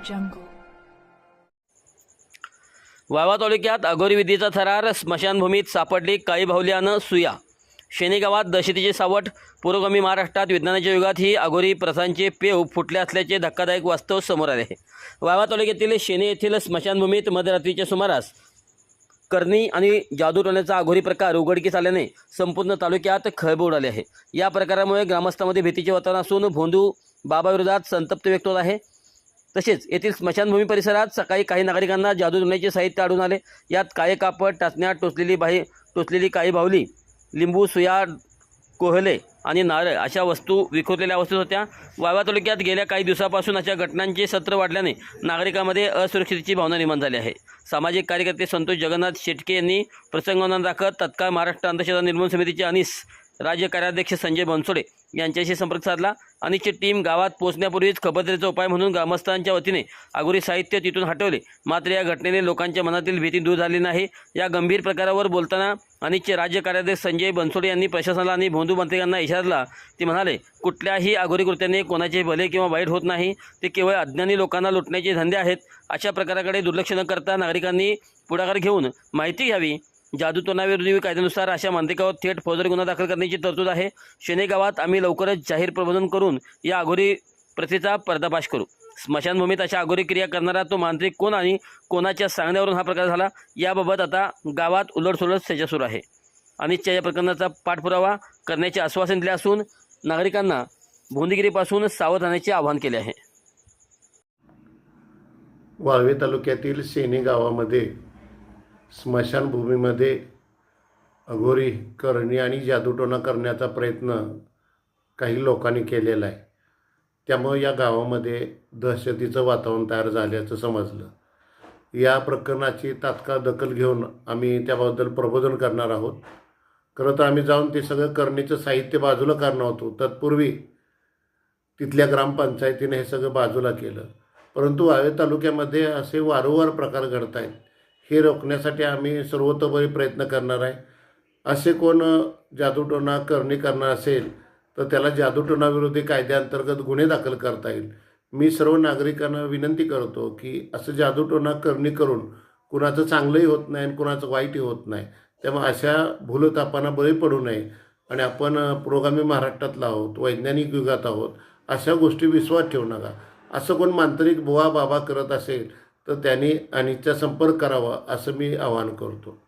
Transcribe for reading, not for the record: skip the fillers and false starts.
jungle. Walwa तालुक्यात अघोरी विधीचा थरार, स्मशानभूमीत सापडली काळी बाहुल्यानं सुया. शेणी गावात दहशतीचे सावट. पुरोगामी महाराष्ट्रात विज्ञानाच्या युगात ही अघोरी प्रथांचे पेव फुटले असल्याचे धक्कादायक वास्तव समोर आले आहे. वाळवा तालुक्यातील शेणी येथील स्मशानभूमीत मध्यरात्रीच्या सुमारास करणी आणि जादू टोण्याचा अघोरी प्रकार उघडकीस आल्याने संपूर्ण तालुक्यात खळबळ उडाली आहे. या प्रकारामुळे ग्रामस्थांमध्ये भीतीचे वातावरण असून भोंदू बाबाविरोधात संतप्त व्यक्त होत आहे. तसेच येथील स्मशानभूमी परिसरात सकाळी काही नागरिकांना जादू टोण्याचे साहित्य आढळून आले. यात काळे कापड, टाचण्या, टोचलेली काळी बाहुली, लिंबू, सुया, कोहले आणि नारळ अशा वस्तू विखुरलेल्या अवस्थेत होत्या. वाळवा तालुक्यात गेल्या काही दिवसापासून अशा घटनांचे सत्र वाढल्याने नागरिकांमध्ये असुरक्षिततेची भावना निर्माण झाली आहे. सामाजिक कार्यकर्ते संतोष जगन्नाथ शेटके यांनी प्रसंगावधान राखत तत्काळ महाराष्ट्र अंधश्रद्धा निर्मूलन समितीचे अनिस राज्य कार्याध्यक्ष संजय बनसोडे यांच्याशी संपर्क साधला. अनिसची टीम गावात पोहोचण्यापूर्वीच खबरदारीचा उपाय म्हणून ग्रामस्थांच्या वतीने अघोरी साहित्य तिथून हटवले. मात्र या घटनेने लोकांच्या मनातील भीती दूर झाली नाही. या गंभीर प्रकारावर बोलताना अनिसचे राज्य कार्याध्यक्ष संजय बनसोडे यांनी प्रशासनाला आणि भोंदू मंत्र्यांना इशारा दिला. ते म्हणाले, कुठल्याही अघोरी कृत्याने कोणाचे भले किंवा वाईट होत नाही. ते केवळ अज्ञानी लोकांना लुटण्याचे धंदे आहेत. अशा प्रकाराकडे दुर्लक्ष न करता नागरिकांनी पुढाकार घेऊन माहिती घ्यावी. जादूटोणाविरोधी कायद्यानुसार अशा मांत्रिकावर थेट फौजदारी गुन्हा दाखल करण्याची तरतूद आहे. शेणे गावात आम्ही लवकरच जाहीर प्रबोधन करून या अघोरी प्रथेचा पर्दाफाश करू. स्मशानभूमीत अशा अघोरी क्रिया करणारा तो मांत्रिक कोण आणि कोणाच्या सांगण्यावरून हा प्रकार झाला, याबाबत आता गावात उलटसुलट चर्चा सुरू आहे. अनिसच्या या प्रकरणाचा पाठपुरावा करण्याचे आश्वासन दिले असून नागरिकांना भोंदगिरीपासून सावध राहण्याचे आवाहन केले आहे. वाळवे तालुक्यातील शेणी गावामध्ये स्मशानभूमीमध्ये अघोरी, करणी आणि जादूटोणा करण्याचा प्रयत्न काही लोकांनी केलेला आहे. त्यामुळे या गावामध्ये दहशतीचं वातावरण तयार झाल्याचं समजलं. या प्रकरणाची तात्काळ दखल घेऊन आम्ही त्याबद्दल प्रबोधन करणार आहोत. खरं तर आम्ही जाऊन ते सगळं करणीचं साहित्य बाजूला करणार होतो. तत्पूर्वी तिथल्या ग्रामपंचायतीने हे सगळं बाजूला केलं. परंतु वाळवे तालुक्यामध्ये असे वारंवार प्रकार घडत आहेत. हे रोखण्यासाठी आम्ही सर्वतोपरी प्रयत्न करणार आहे. असे कोण जादूटोणा करणी करणार असेल तर त्याला जादूटोणाविरोधी कायद्याअंतर्गत गुन्हे दाखल करता येईल. मी सर्व नागरिकांना विनंती करतो की असं जादूटोणा करणी करून कुणाचं चांगलंही होत नाही आणि कुणाचं वाईटही होत नाही. त्यामुळे अशा भूलथापांना बळी पडू नये. आणि आपण पुरोगामी महाराष्ट्रातला आहोत, वैज्ञानिक युगात आहोत. अशा गोष्टी विश्वास ठेवू नका. असं कोण मांत्रिक बुवा बाबा करत असेल तर त्यांनी अनिसचा संपर्क करावा असं मी आवाहन करतो.